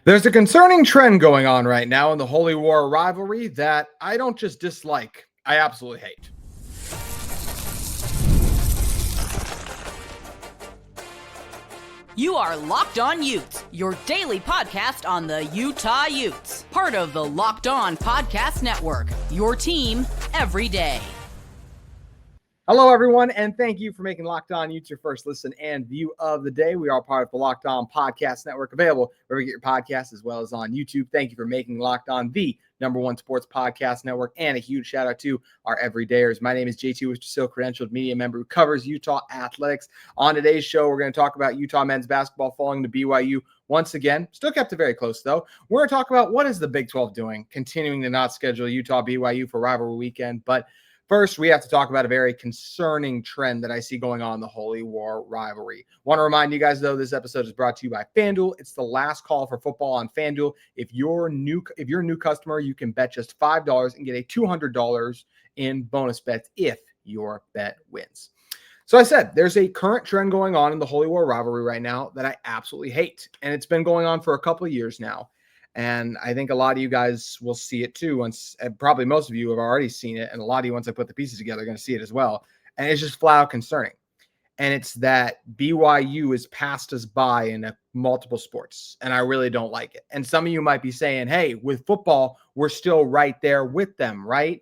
There's a concerning trend going on right now in the Holy War rivalry that I don't just dislike, I absolutely hate. You are Locked On Utes, your daily podcast on the Utah Utes. Part of the Locked On Podcast Network, your team every day. Hello, everyone, and thank you for making Locked On Utes your first listen and view of the day. We are part of the Locked On Podcast Network, available wherever you get your podcasts, as well as on YouTube. Thank you for making Locked On the #1 sports podcast network, and a huge shout out to our everydayers. My name is J.T. Wistrcill, credentialed media member who covers Utah athletics. On today's show, we're going to talk about Utah men's basketball falling to BYU once again. Still kept it very close, though. We're going to talk about what is the Big 12 doing, continuing to not schedule Utah-BYU for Rivalry Weekend, but first, we have to talk about a very concerning trend that I see going on in the Holy War rivalry. Want to remind you guys, though, this episode is brought to you by FanDuel. It's the last call for football on FanDuel. If you're a new customer, you can bet just $5 and get a $200 in bonus bets if your bet wins. So I said, there's a current trend going on in the Holy War rivalry right now that I absolutely hate. And it's been going on for a couple of years now. And I think a lot of you guys will see it too. Once, and probably most of you have already seen it. And a lot of you, once I put the pieces together, are going to see it as well. And it's just flat out concerning. And it's that BYU has passed us by in multiple sports. And I really don't like it. And some of you might be saying, hey, with football, we're still right there with them, right?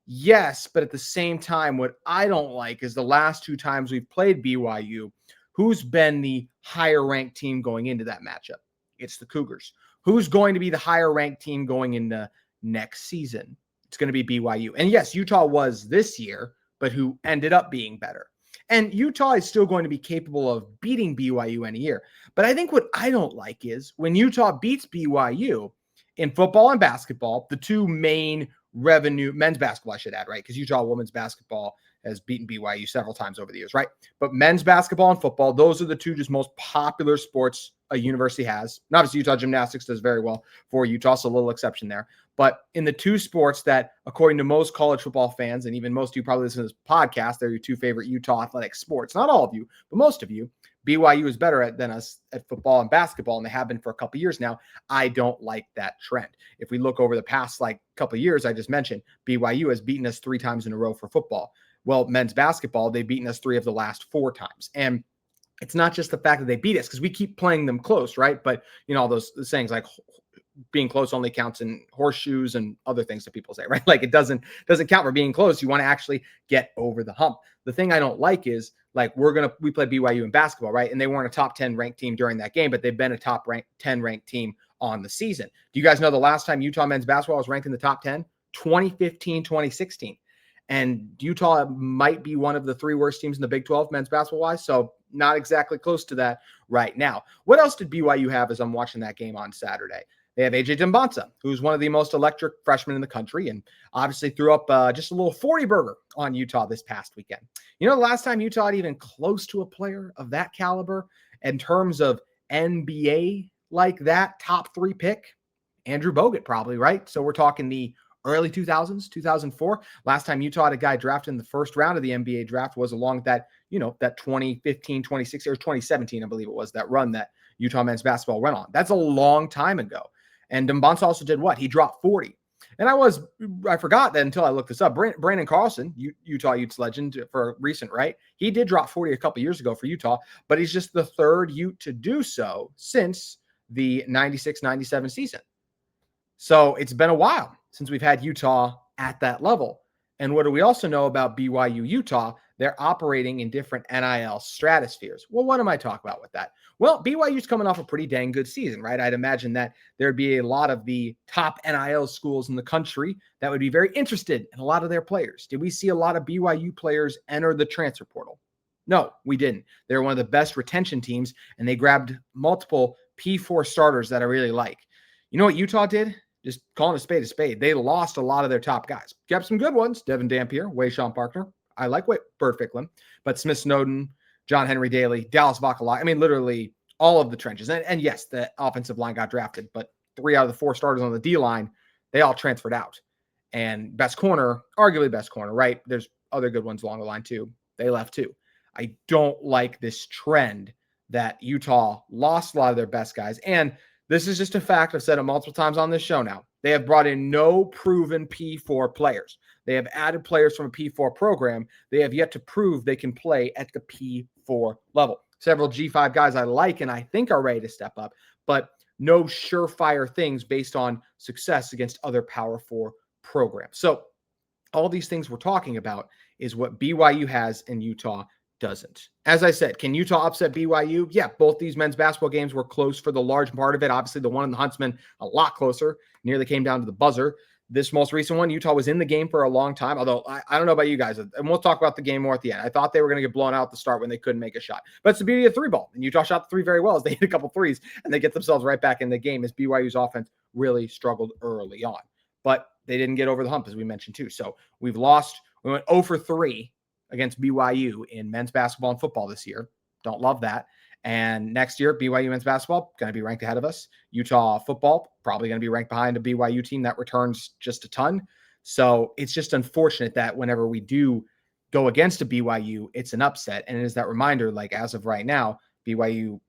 Yes. But at the same time, what I don't like is the last two times we've played BYU, who's been the higher ranked team going into that matchup? It's the Cougars. Who's going to be the higher ranked team going into next season? It's going to be BYU. And yes, Utah was this year, but who ended up being better. And Utah is still going to be capable of beating BYU any year. But I think what I don't like is when Utah beats BYU in football and basketball, the two main revenue, men's basketball, I should add, right? Because Utah women's basketball has beaten BYU several times over the years, right? But men's basketball and football, those are the two just most popular sports a university has. And obviously, Utah gymnastics does very well for Utah, so a little exception there. But in the two sports that, according to most college football fans, and even most of you probably listen to this podcast, they're your two favorite Utah athletic sports. Not all of you, but most of you. BYU is better than us at football and basketball, and they have been for a couple of years now. I don't like that trend. If we look over the past couple of years, I just mentioned BYU has beaten us 3 times in a row for football. Well, men's basketball, they've beaten us 3 of the last 4 times. And it's not just the fact that they beat us because we keep playing them close, right? But, all those sayings like being close only counts in horseshoes and other things that people say, right? Like it doesn't count for being close. You want to actually get over the hump. The thing I don't like is we play BYU in basketball, right? And they weren't a top 10 ranked team during that game, but they've been a top 10 ranked team on the season. Do you guys know the last time Utah men's basketball was ranked in the top 10? 2015, 2016. And Utah might be one of the 3 worst teams in the Big 12 men's basketball-wise, so not exactly close to that right now. What else did BYU have as I'm watching that game on Saturday? They have A.J. Dembonsa, who's one of the most electric freshmen in the country, and obviously threw up just a little 40 burger on Utah this past weekend. The last time Utah had even close to a player of that caliber in terms of NBA like that, top 3 pick? Andrew Bogut probably, right? So we're talking the early 2000s, 2004. Last time Utah had a guy drafted in the first round of the NBA draft was along that 2015, 2016, or 2017, I believe it was, that run that Utah men's basketball went on. That's a long time ago. And Dembonsa also did what? He dropped 40. And I forgot that until I looked this up. Brandon Carlson, Utah Utes legend for recent, right? He did drop 40 a couple years ago for Utah, but he's just the third Ute to do so since the 96-97 season. So it's been a while since we've had Utah at that level. And what do we also know about BYU Utah? They're operating in different NIL stratospheres. Well, what am I talking about with that? Well, BYU's coming off a pretty dang good season, right? I'd imagine that there'd be a lot of the top NIL schools in the country that would be very interested in a lot of their players. Did we see a lot of BYU players enter the transfer portal? No, we didn't. They're one of the best retention teams, and they grabbed multiple P4 starters that I really like. You know what Utah did? Just calling a spade a spade. They lost a lot of their top guys. Kept some good ones. Devin Dampier, Wayshawn Parkner. I like Burt Ficklin. But Smith Snowden, John Henry Daly, Dallas Vakalai. I mean, literally all of the trenches. And yes, the offensive line got drafted, but 3 out of the 4 starters on the D-line, they all transferred out. And best corner, arguably best corner, right? There's other good ones along the line too. They left too. I don't like this trend that Utah lost a lot of their best guys. And This is just a fact. I've said it multiple times on this show now. They have brought in no proven P4 players. They have added players from a P4 program. They have yet to prove they can play at the P4 level. Several G5 guys I like and I think are ready to step up, but no surefire things based on success against other Power 4 programs. So all these things we're talking about is what BYU has and Utah doesn't. As I said, can Utah upset BYU? Yeah, both these men's basketball games were close for the large part of it. Obviously, the one in the Huntsman, a lot closer, nearly came down to the buzzer. This most recent one, Utah was in the game for a long time, although I don't know about you guys, and we'll talk about the game more at the end. I thought they were going to get blown out at the start when they couldn't make a shot. But it's the beauty of three ball, and Utah shot the three very well as they hit a couple threes, and they get themselves right back in the game as BYU's offense really struggled early on. But they didn't get over the hump, as we mentioned too. So we went 0 for 3 against BYU in men's basketball and football this year. Don't love that. And next year, BYU men's basketball going to be ranked ahead of us. Utah football probably going to be ranked behind a BYU team that returns just a ton. So it's just unfortunate that whenever we do go against a BYU, it's an upset. And it is that reminder, like as of right now, BYU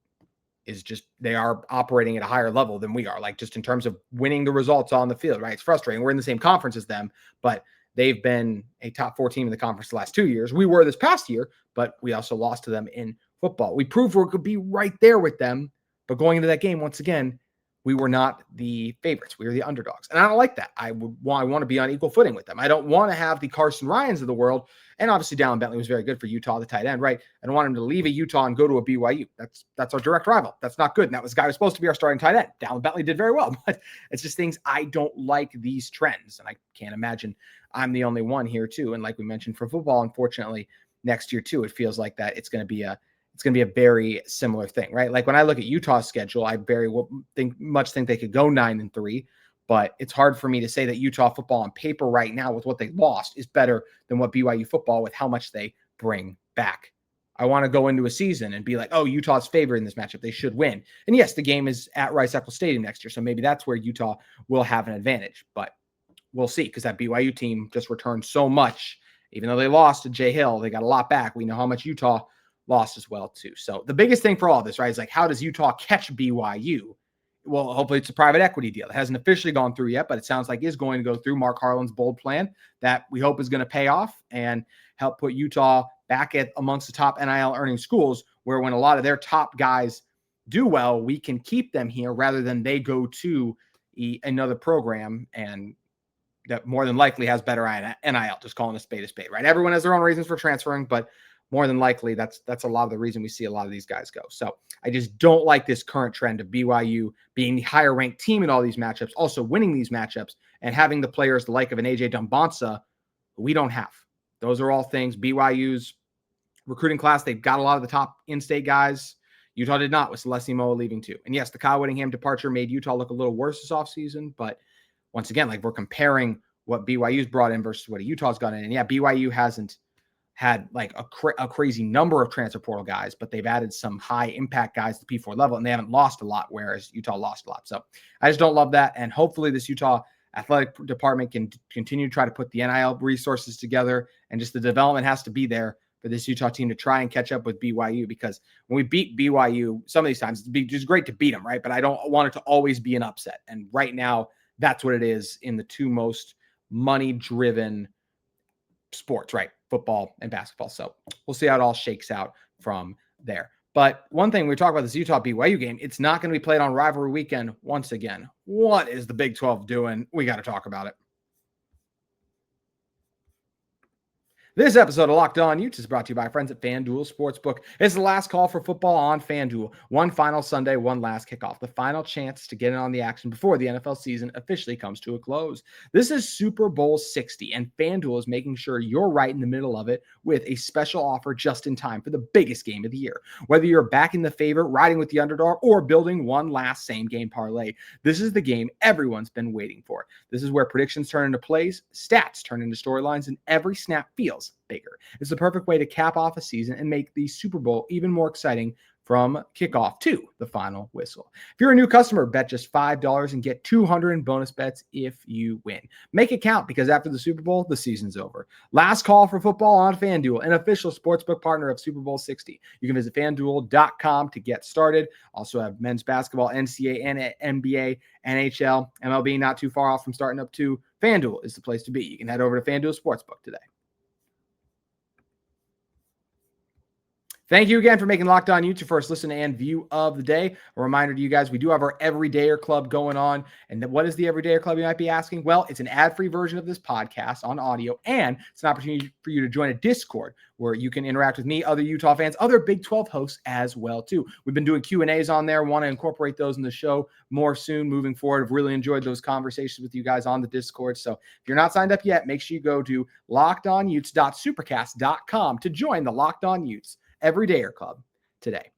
is just, they are operating at a higher level than we are, like just in terms of winning the results on the field, right? It's frustrating. We're in the same conference as them, but they've been a top 4 team in the conference the last 2 years. We were this past year, but we also lost to them in football. We proved we could be right there with them, but going into that game, once again, we were not the favorites. We were the underdogs. And I don't like that. I want to be on equal footing with them. I don't want to have the Carson Ryans of the world. And obviously, Dallin Bentley was very good for Utah, the tight end, right? I don't want him to leave a Utah and go to a BYU. That's our direct rival. That's not good. And that was the guy who was supposed to be our starting tight end. Dallin Bentley did very well, but it's just things I don't like these trends. And I can't imagine I'm the only one here too. And like we mentioned for football, unfortunately, next year too, it feels like that it's going to be a very similar thing, right? Like when I look at Utah's schedule, I very think they could go 9-3, but it's hard for me to say that Utah football on paper right now with what they lost is better than what BYU football with how much they bring back. I want to go into a season and be like, oh, Utah's favored in this matchup. They should win. And yes, the game is at Rice-Eccles Stadium next year, so maybe that's where Utah will have an advantage, but we'll see because that BYU team just returned so much. Even though they lost to Jay Hill, they got a lot back. We know how much Utah lost as well too. So the biggest thing for all this, right, is like, how does Utah catch BYU? Well, hopefully it's a private equity deal. It hasn't officially gone through yet, but it sounds like is going to go through. Mark Harlan's bold plan that we hope is going to pay off and help put Utah back at amongst the top NIL earning schools, where when a lot of their top guys do well, we can keep them here rather than they go to another program and that more than likely has better NIL, just calling a spade, right? Everyone has their own reasons for transferring, but more than likely, that's a lot of the reason we see a lot of these guys go. So I just don't like this current trend of BYU being the higher ranked team in all these matchups, also winning these matchups and having the players the like of an AJ Dumbonsa who we don't have. Those are all things. BYU's recruiting class, they've got a lot of the top in-state guys. Utah did not, with Celeste Moa leaving too. And yes, the Kyle Whittingham departure made Utah look a little worse this offseason, but once again, like we're comparing what BYU's brought in versus what Utah's got in. And yeah, BYU hasn't had like a crazy number of transfer portal guys, but they've added some high impact guys to P4 level, and they haven't lost a lot, whereas Utah lost a lot. So I just don't love that. And hopefully this Utah athletic department can continue to try to put the NIL resources together, and just the development has to be there for this Utah team to try and catch up with BYU, because when we beat BYU some of these times, it's just great to beat them, right? But I don't want it to always be an upset. And right now, that's what it is in the two most money-driven sports, right? Football and basketball. So we'll see how it all shakes out from there. But one thing we talk about this Utah-BYU game, it's not going to be played on Rivalry Weekend once again. What is the Big 12 doing? We got to talk about it. This episode of Locked On Utes is brought to you by our friends at FanDuel Sportsbook. It's the last call for football on FanDuel. One final Sunday, one last kickoff. The final chance to get in on the action before the NFL season officially comes to a close. This is Super Bowl 60, and FanDuel is making sure you're right in the middle of it with a special offer just in time for the biggest game of the year. Whether you're backing the favorite, riding with the underdog, or building one last same-game parlay, this is the game everyone's been waiting for. This is where predictions turn into plays, stats turn into storylines, and every snap feels bigger. It's the perfect way to cap off a season and make the Super Bowl even more exciting from kickoff to the final whistle. If you're a new customer, bet just $5 and get $200 in bonus bets if you win. Make it count, because after the Super Bowl, the season's over. Last call for football on FanDuel, an official sportsbook partner of Super Bowl 60. You can visit FanDuel.com to get started. Also have men's basketball, NCAA, and NBA, NHL, MLB not too far off from starting up too. FanDuel is the place to be. You can head over to FanDuel Sportsbook today. Thank you again for making Locked On Utes your first listen and view of the day. A reminder to you guys, we do have our Everydayer Club going on. And what is the Everydayer Club, you might be asking? Well, it's an ad-free version of this podcast on audio, and it's an opportunity for you to join a Discord where you can interact with me, other Utah fans, other Big 12 hosts as well, too. We've been doing Q&As on there. Want to incorporate those in the show more soon moving forward. I've really enjoyed those conversations with you guys on the Discord. So if you're not signed up yet, make sure you go to lockedonutes.supercast.com to join the Locked On Utes Everydayer Club today.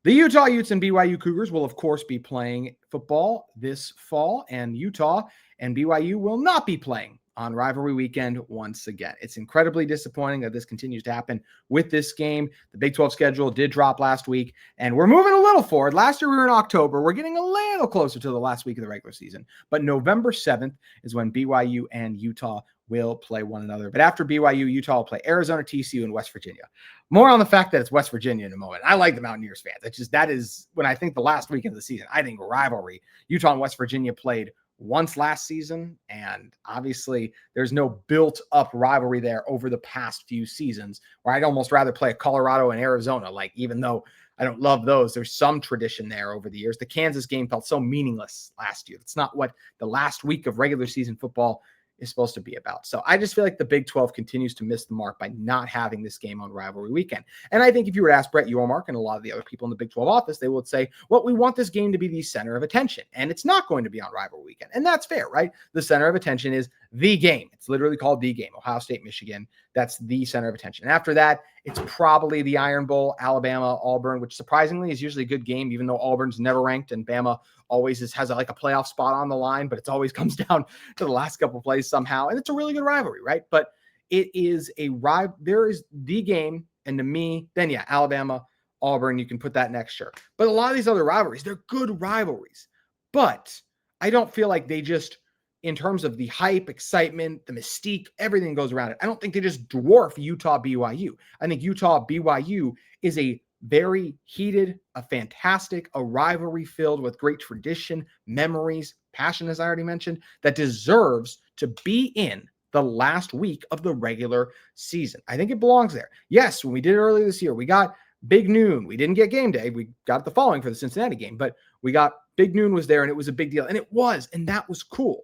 The Utah Utes and BYU Cougars will, of course, be playing football this fall, and Utah and BYU will not be playing on Rivalry Weekend once again. It's incredibly disappointing that this continues to happen with this game. The Big 12 schedule did drop last week, and we're moving a little forward. Last year we were in October. We're getting a little closer to the last week of the regular season, but November 7th is when BYU and Utah will play one another. But after BYU, Utah will play Arizona, TCU, and West Virginia. More on the fact that it's West Virginia in a moment. I like the Mountaineers fans. That is when I think the last weekend of the season, I think rivalry. Utah and West Virginia played once last season, and obviously there's no built-up rivalry there over the past few seasons, where I'd almost rather play Colorado and Arizona. Like, even though I don't love those, there's some tradition there over the years. The Kansas game felt so meaningless last year. It's not what the last week of regular season football is supposed to be about. So I just feel like the Big 12 continues to miss the mark by not having this game on Rivalry Weekend. And I think if you were to ask Brett Yormark and a lot of the other people in the Big 12 office, they would say, well, we want this game to be the center of attention, and it's not going to be on Rivalry Weekend. And that's fair, right? The center of attention is the game. It's literally called the game. Ohio State, Michigan. That's the center of attention. And after that, it's probably the Iron Bowl, Alabama, Auburn, which surprisingly is usually a good game, even though Auburn's never ranked and Bama always has a playoff spot on the line, but it always comes down to the last couple of plays somehow. And it's a really good rivalry, right? But it is there is the game. And to me, then yeah, Alabama, Auburn, you can put that next, sure. But a lot of these other rivalries, they're good rivalries. But I don't feel like they just, in terms of the hype, excitement, the mystique, everything goes around it, I don't think they just dwarf Utah-BYU. I think Utah-BYU is a very heated, a fantastic, a rivalry filled with great tradition, memories, passion, as I already mentioned, that deserves to be in the last week of the regular season. I think it belongs there. Yes, when we did it earlier this year, we got Big Noon. We didn't get game day. We got the following for the Cincinnati game, but we got Big Noon was there, and it was a big deal, and it was, and that was cool.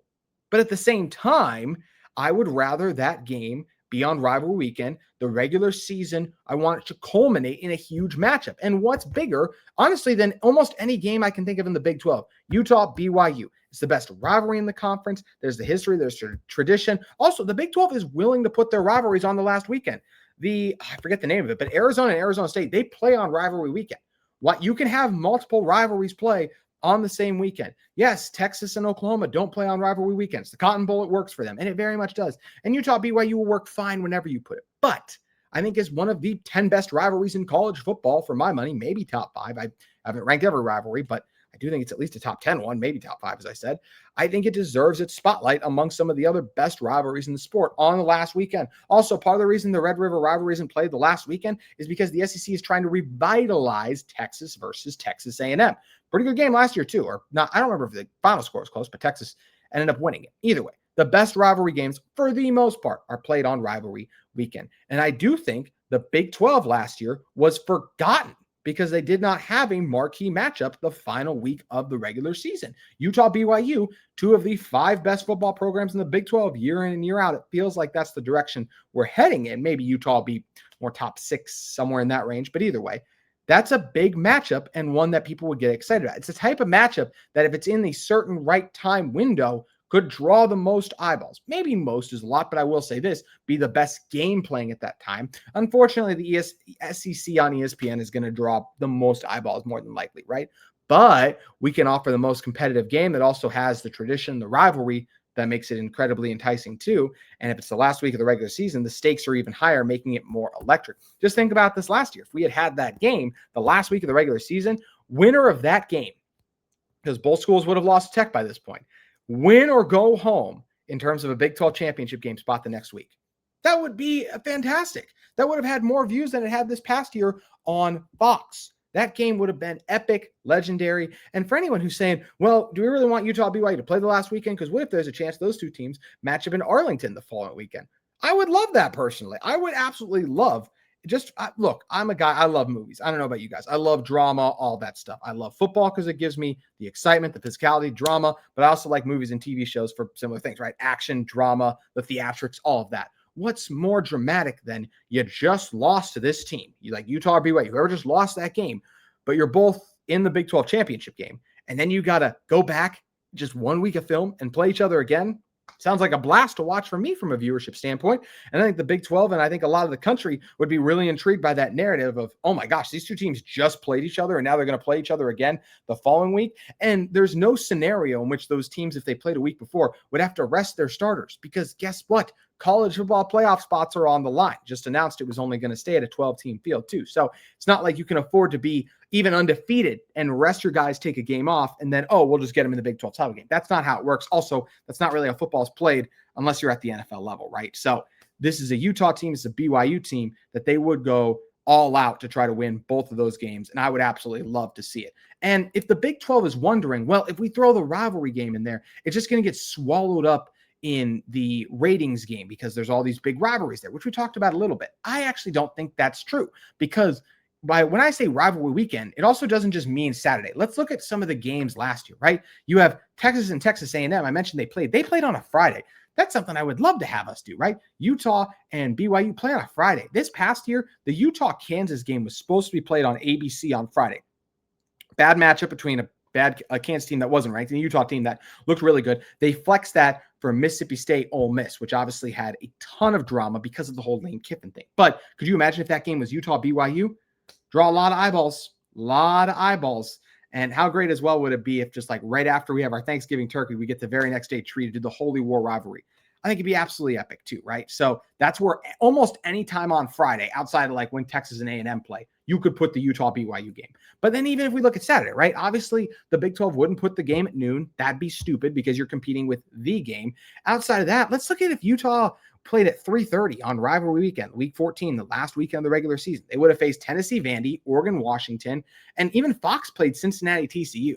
But at the same time, I would rather that game be on Rivalry Weekend. The regular season, I want it to culminate in a huge matchup. And what's bigger, honestly, than almost any game I can think of in the Big 12? Utah-BYU. It's the best rivalry in the conference. There's the history. There's tradition. Also, the Big 12 is willing to put their rivalries on the last weekend. I forget the name of it, but Arizona and Arizona State, they play on Rivalry Weekend. You can have multiple rivalries play on the same weekend. Yes, Texas and Oklahoma don't play on Rivalry Weekends. The Cotton Bowl, it works for them, and it very much does. And Utah-BYU will work fine whenever you put it. But I think is one of the 10 best rivalries in college football, for my money, maybe top 5. I haven't ranked every rivalry, but I do think it's at least a top 10 one, maybe top 5, as I said. I think it deserves its spotlight among some of the other best rivalries in the sport on the last weekend. Also, part of the reason the Red River rivalry isn't played the last weekend is because the SEC is trying to revitalize Texas versus Texas A&M. Pretty good game last year, too. Or not, I don't remember if the final score was close, but Texas ended up winning it. Either way, the best rivalry games, for the most part, are played on Rivalry Weekend. And I do think the Big 12 last year was forgotten because they did not have a marquee matchup the final week of the regular season. Utah-BYU, 2 of the 5 best football programs in the Big 12 year in and year out. It feels like that's the direction we're heading in. Maybe Utah will be more top 6, somewhere in that range. But either way, that's a big matchup and one that people would get excited about. It's the type of matchup that if it's in the certain right time window, could draw the most eyeballs. Maybe most is a lot, but I will say this, be the best game playing at that time. Unfortunately, the SEC on ESPN is going to draw the most eyeballs more than likely, right? But we can offer the most competitive game that also has the tradition, the rivalry that makes it incredibly enticing too. And if it's the last week of the regular season, the stakes are even higher, making it more electric. Just think about this last year. If we had that game the last week of the regular season, winner of that game, because both schools would have lost Tech by this point, win or go home in terms of a Big 12 championship game spot the next week. That would be fantastic. That would have had more views than it had this past year on Fox. That game would have been epic, legendary. And for anyone who's saying, well, do we really want Utah-BYU to play the last weekend? Because what if there's a chance those two teams match up in Arlington the following weekend? I would love that personally. I would absolutely love look, I'm a guy, I love movies. I don't know about you guys. I love drama, all that stuff. I love football because it gives me the excitement, the physicality, drama, but I also like movies and TV shows for similar things, right? Action, drama, the theatrics, all of that. What's more dramatic than you just lost to this team? You like Utah or BYU, whoever just lost that game, but you're both in the Big 12 championship game. And then you got to go back just 1 week of film and play each other again. Sounds like a blast to watch for me from a viewership standpoint. And I think the Big 12 and I think a lot of the country would be really intrigued by that narrative of, oh my gosh, these two teams just played each other and now they're going to play each other again the following week. And there's no scenario in which those teams, if they played a week before, would have to rest their starters because guess what? College football playoff spots are on the line. Just announced it was only going to stay at a 12-team field too. So it's not like you can afford to be even undefeated and rest your guys, take a game off, and then, oh, we'll just get them in the Big 12 title game. That's not how it works. Also, that's not really how football's played unless you're at the NFL level, right? So this is a Utah team. It's a BYU team that they would go all out to try to win both of those games, and I would absolutely love to see it. And if the Big 12 is wondering, well, if we throw the rivalry game in there, it's just going to get swallowed up in the ratings game because there's all these big rivalries there, which we talked about a little bit. I actually don't think that's true because when I say rivalry weekend, it also doesn't just mean Saturday. Let's look at some of the games last year, right? You have Texas and Texas A&M. I mentioned they played on a Friday. That's something I would love to have us do, right? Utah and BYU play on a Friday. This past year, the Utah-Kansas game was supposed to be played on ABC on Friday. Bad matchup between a Kansas team that wasn't ranked and a Utah team that looked really good. They flexed that for Mississippi State Ole Miss, which obviously had a ton of drama because of the whole Lane Kiffin thing. But could you imagine if that game was Utah-BYU? Draw a lot of eyeballs. And how great as well would it be if just like right after we have our Thanksgiving turkey, we get the very next day treated to the Holy War rivalry. I think it'd be absolutely epic too, right? So that's where almost any time on Friday, outside of like when Texas and A&M play, you could put the Utah-BYU game. But then even if we look at Saturday, right? Obviously, the Big 12 wouldn't put the game at noon. That'd be stupid because you're competing with the game. Outside of that, let's look at if Utah played at 3:30 on Rivalry Weekend, Week 14, the last weekend of the regular season. They would have faced Tennessee, Vandy, Oregon, Washington, and even Fox played Cincinnati, TCU.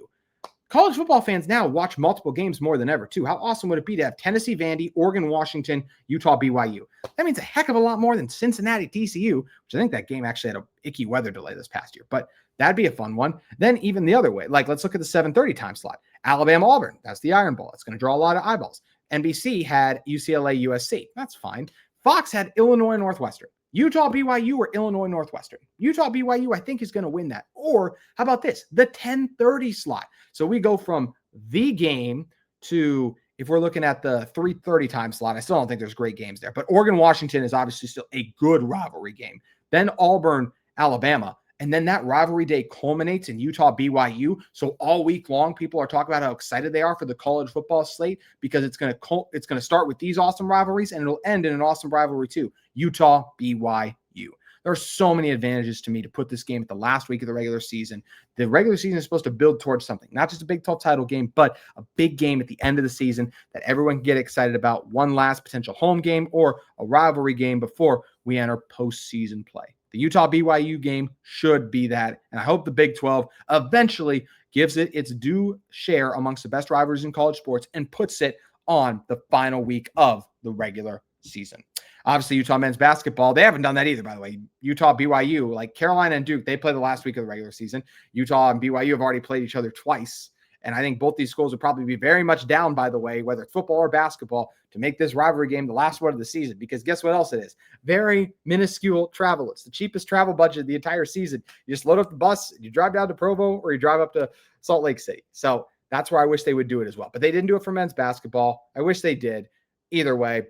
College football fans now watch multiple games more than ever, too. How awesome would it be to have Tennessee, Vandy, Oregon, Washington, Utah, BYU? That means a heck of a lot more than Cincinnati, TCU, which I think that game actually had an icky weather delay this past year. But that'd be a fun one. Then even the other way, like let's look at the 7:30 time slot. Alabama, Auburn, that's the Iron Bowl. It's going to draw a lot of eyeballs. NBC had UCLA, USC. That's fine. Fox had Illinois, Northwestern. Utah, BYU, or Illinois, Northwestern. Utah, BYU, I think, is going to win that. Or how about this? The 10:30 slot. So we go from the game to, if we're looking at the 3:30 time slot, I still don't think there's great games there. But Oregon, Washington is obviously still a good rivalry game. Then Auburn, Alabama. And then that rivalry day culminates in Utah, BYU. So all week long, people are talking about how excited they are for the college football slate because it's going to start with these awesome rivalries and it'll end in an awesome rivalry too. Utah, BYU. There are so many advantages to me to put this game at the last week of the regular season. The regular season is supposed to build towards something, not just a Big 12 title game, but a big game at the end of the season that everyone can get excited about. One last potential home game or a rivalry game before we enter postseason play. The Utah-BYU game should be that, and I hope the Big 12 eventually gives it its due share amongst the best rivalries in college sports and puts it on the final week of the regular season. Obviously, Utah men's basketball, they haven't done that either, by the way. Utah, BYU, like Carolina and Duke, they play the last week of the regular season. Utah and BYU have already played each other twice. And I think both these schools would probably be very much down, by the way, whether it's football or basketball, to make this rivalry game the last one of the season. Because guess what else it is? Very minuscule travel. It's the cheapest travel budget of the entire season. You just load up the bus, you drive down to Provo, or you drive up to Salt Lake City. So that's where I wish they would do it as well. But they didn't do it for men's basketball. I wish they did. Either way,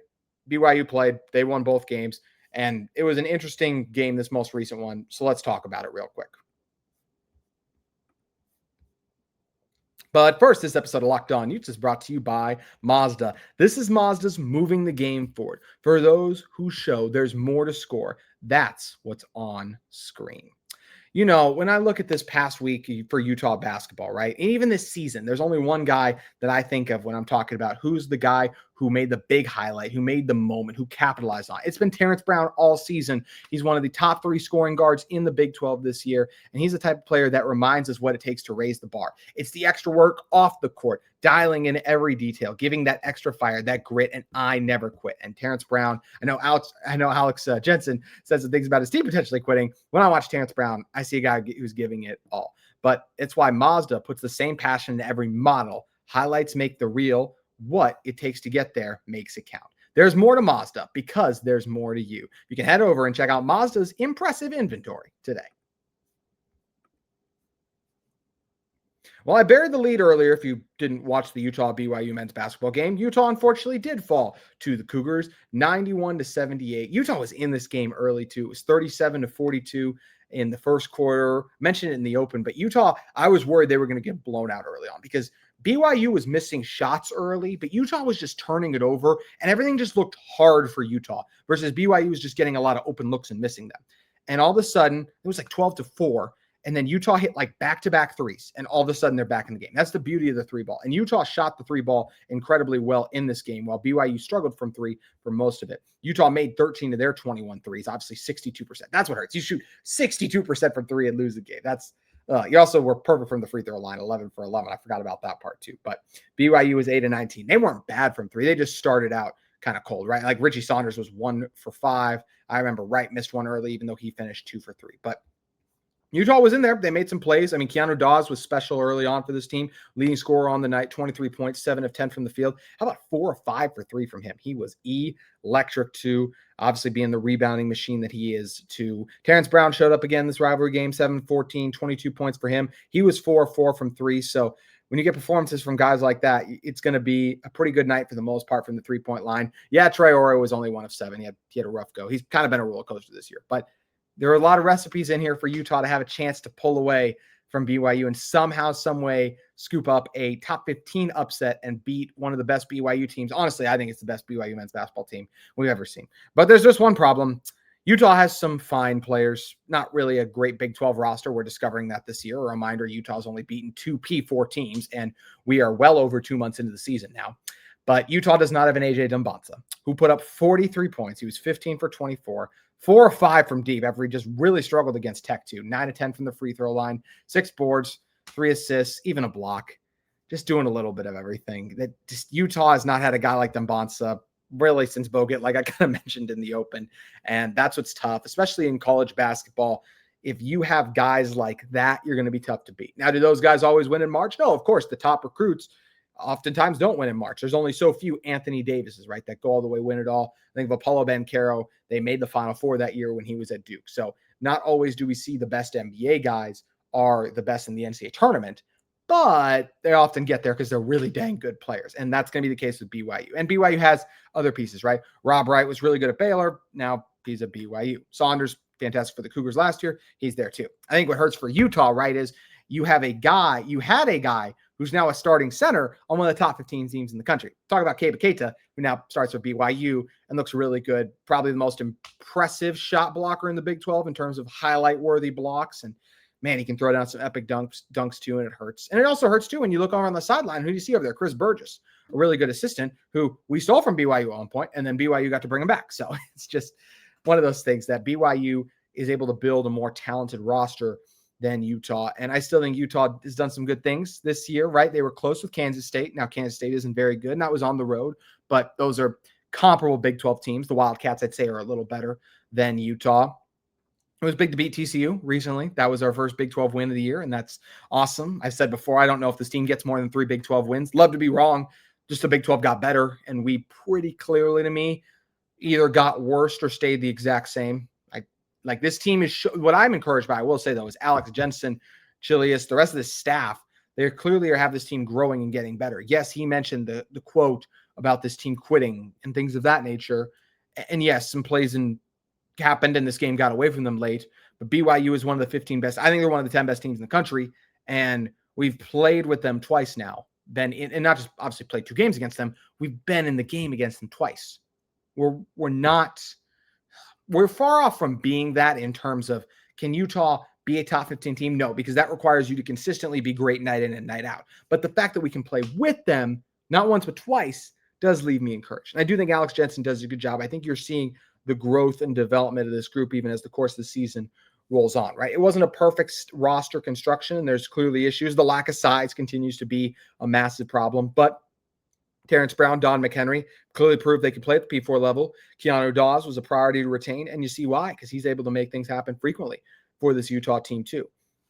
BYU played. They won both games. And it was an interesting game, this most recent one. So let's talk about it real quick. But first, this episode of Locked On Utes is brought to you by Mazda. This is Mazda's moving the game forward. For those who show there's more to score, that's what's on screen. You know, when I look at this past week for Utah basketball, right? And even this season, there's only one guy that I think of when I'm talking about who's the guy who made the big highlight, who made the moment, who capitalized on it. It's been Terrence Brown all season. He's one of the top 3 scoring guards in the Big 12 this year. And he's the type of player that reminds us what it takes to raise the bar. It's the extra work off the court, dialing in every detail, giving that extra fire, that grit, and I never quit. And Terrence Brown, I know Alex Jensen says some things about his team potentially quitting. When I watch Terrence Brown, I see a guy who's giving it all. But it's why Mazda puts the same passion into every model. Highlights make the real. What it takes to get there makes it count. There's more to Mazda because there's more to you. You can head over and check out Mazda's impressive inventory today. Well, I buried the lead earlier. If you didn't watch the Utah-BYU men's basketball game, Utah unfortunately did fall to the Cougars 91-78. Utah was in this game early too. It was 37-42 in the first quarter. Mentioned it in the open, but Utah, I was worried they were going to get blown out early on because BYU was missing shots early, but Utah was just turning it over, and everything just looked hard for Utah versus BYU was just getting a lot of open looks and missing them. And all of a sudden, it was like 12-4. And then Utah hit like back-to-back threes, and all of a sudden they're back in the game. That's the beauty of the 3-ball. And Utah shot the 3-ball incredibly well in this game, while BYU struggled from 3 for most of it. Utah made 13 of their 21 threes, obviously 62%. That's what hurts. You shoot 62% from 3 and lose the game. That's you also were perfect from the free throw line, 11 for 11. I forgot about that part too. But BYU was 8-19. They weren't bad from 3. They just started out kind of cold, right? Like Richie Saunders was 1 for 5. I remember Wright missed one early, even though he finished 2 for 3. But Utah was in there. They made some plays. I mean, Keanu Dawes was special early on for this team. Leading scorer on the night, 23 points, 7 of 10 from the field. How about 4 of 5 for 3 from him? He was electric too, obviously being the rebounding machine that he is too. Terrence Brown showed up again this rivalry game, 7-14, 22 points for him. He was 4 of 4 from 3. So when you get performances from guys like that, it's going to be a pretty good night for the most part from the 3-point line. Yeah, Traore was only 1 of 7. He had a rough go. He's kind of been a roller coaster this year, but there are a lot of recipes in here for Utah to have a chance to pull away from BYU and somehow, some way scoop up a top 15 upset and beat one of the best BYU teams. Honestly, I think it's the best BYU men's basketball team we've ever seen. But there's just one problem. Utah has some fine players, not really a great Big 12 roster. We're discovering that this year. A reminder, Utah's only beaten 2 P4 teams, and we are well over 2 months into the season now. But Utah does not have an A.J. Dumbanza, who put up 43 points. He was 15 for 24. 4 of 5 from deep after he just really struggled against Tech too. 9 of 10 from the free throw line, 6 boards, 3 assists, even a block. Just doing a little bit of everything. That just Utah has not had a guy like Dumbanza really since Bogut, like I kind of mentioned in the open. And that's what's tough, especially in college basketball. If you have guys like that, you're going to be tough to beat. Now, do those guys always win in March? No, of course. The top recruits oftentimes don't win in March. There's only so few Anthony Davises, right, that go all the way, win it all. I think of Apollo Banchero. They made the Final Four that year when he was at Duke. So not always do we see the best NBA guys are the best in the NCAA tournament, but they often get there because they're really dang good players. And that's going to be the case with BYU. And BYU has other pieces, right? Rob Wright was really good at Baylor. Now he's at BYU. Saunders, fantastic for the Cougars last year. He's there too. I think what hurts for Utah, right, is you had a guy who's now a starting center on one of the top 15 teams in the country. Talk about Keba Keita, who now starts with BYU and looks really good. Probably the most impressive shot blocker in the Big 12 in terms of highlight-worthy blocks. And, man, he can throw down some epic dunks too, and it hurts. And it also hurts, too, when you look over on the sideline. Who do you see over there? Chris Burgess, a really good assistant who we stole from BYU at one point, and then BYU got to bring him back. So it's just one of those things that BYU is able to build a more talented roster than Utah. And I still think Utah has done some good things this year, right? They were close with Kansas State. Now, Kansas State isn't very good, and that was on the road, but those are comparable Big 12 teams. The Wildcats, I'd say, are a little better than Utah. It was big to beat TCU recently. That was our first Big 12 win of the year, and that's awesome. I said before, I don't know if this team gets more than 3 Big 12 wins. Love to be wrong. Just the Big 12 got better, and we pretty clearly, to me, either got worse or stayed the exact same. Like this team is what I'm encouraged by, I will say, though, is Alex Jensen, Chilius, the rest of the staff. They clearly have this team growing and getting better. Yes, he mentioned the quote about this team quitting and things of that nature. And yes, some plays happened and this game got away from them late. But BYU is one of the 15 best. I think they're one of the 10 best teams in the country. And We've played with them twice now, and not just obviously played 2 games against them. We've been in the game against them twice. We're far off from being that in terms of, can Utah be a top 15 team? No, because that requires you to consistently be great night in and night out. But the fact that we can play with them, not once but twice, does leave me encouraged. And I do think Alex Jensen does a good job. I think you're seeing the growth and development of this group even as the course of the season rolls on, right? It wasn't a perfect roster construction, and there's clearly issues. The lack of size continues to be a massive problem, but Terrence Brown, Don McHenry clearly proved they could play at the P4 level. Keanu Dawes was a priority to retain, and you see why, because he's able to make things happen frequently for this Utah team too.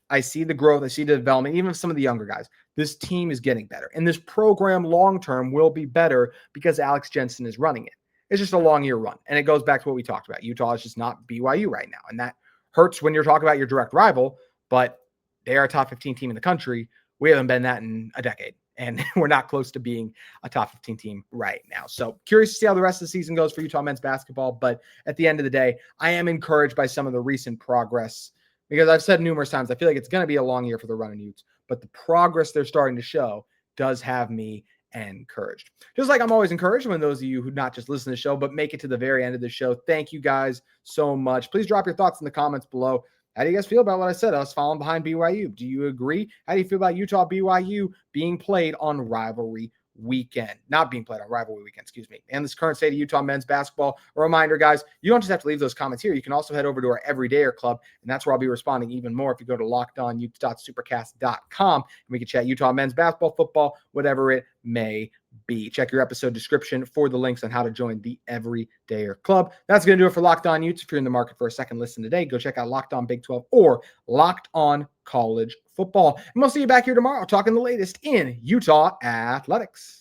I see the growth. I see the development, even of some of the younger guys. This team is getting better, and this program long-term will be better because Alex Jensen is running it. It's just a long-year run, and it goes back to what we talked about. Utah is just not BYU right now, and that hurts when you're talking about your direct rival, but they are a top 15 team in the country. We haven't been that in a decade, and we're not close to being a top 15 team right now. So curious to see how the rest of the season goes for Utah men's basketball, but at the end of the day, I am encouraged by some of the recent progress, because I've said numerous times, I feel like it's going to be a long year for the Runnin' Utes, but the progress they're starting to show does have me encouraged. Just like I'm always encouraged when those of you who not just listen to the show, but make it to the very end of the show. Thank you guys so much. Please drop your thoughts in the comments below. How do you guys feel about what I said? Us falling behind BYU. Do you agree? How do you feel about Utah-BYU being played on Rivalry Weekend? Not being played on Rivalry Weekend, excuse me. And this current state of Utah men's basketball. A reminder, guys, you don't just have to leave those comments here. You can also head over to our Everydayer Club, and that's where I'll be responding even more if you go to LockedOnUtes.supercast.com, and we can chat Utah men's basketball, football, whatever it may be. Check your episode description for the links on how to join the Everydayer Club. That's going to do it for Locked On Utes. If you're in the market for a second listen today, go check out Locked On Big 12 or Locked On College Football. And we'll see you back here tomorrow talking the latest in Utah athletics.